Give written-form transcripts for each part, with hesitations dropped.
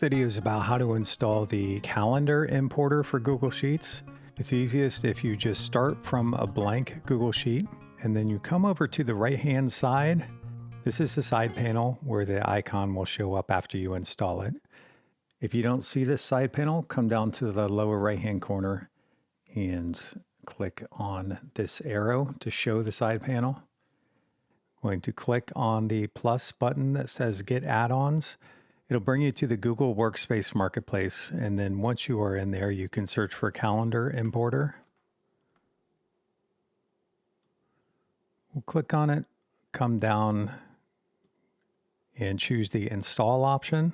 video is about how to install the calendar importer for Google Sheets. It's easiest if you just start from a blank Google Sheet and then you come over to the right-hand side. This is the side panel where the icon will show up after you install it. If you don't see this side panel, come down to the lower right-hand corner and click on this arrow to show the side panel. Going to click on the plus button that says Get Add-ons. It'll bring you to the Google Workspace Marketplace, and then once you are in there, you can search for Calendar Importer. We'll click on it, come down, and choose the Install option.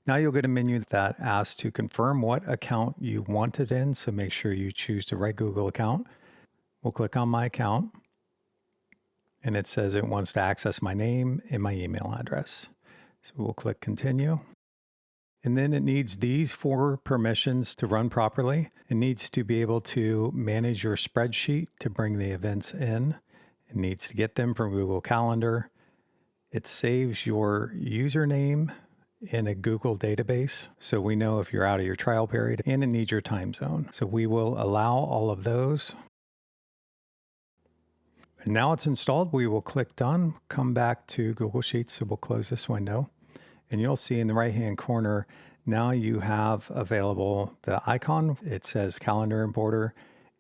Now you'll get a menu that asks to confirm what account you want it in, so make sure you choose the right Google account. We'll click on My Account, and it says it wants to access my name and my email address. So we'll click Continue. And then it needs these 4 permissions to run properly. It needs to be able to manage your spreadsheet to bring the events in. It needs to get them from Google Calendar. It saves your username in a Google database, so we know if you're out of your trial period, and it needs your time zone. So we will allow all of those. And now it's installed, we will click Done, come back to Google Sheets, so we'll close this window. And you'll see in the right-hand corner, now you have available the icon. It says Calendar Importer,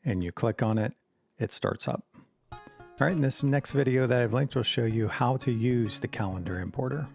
and you click on it, it starts up. All right, in this next video that I've linked will show you how to use the Calendar Importer.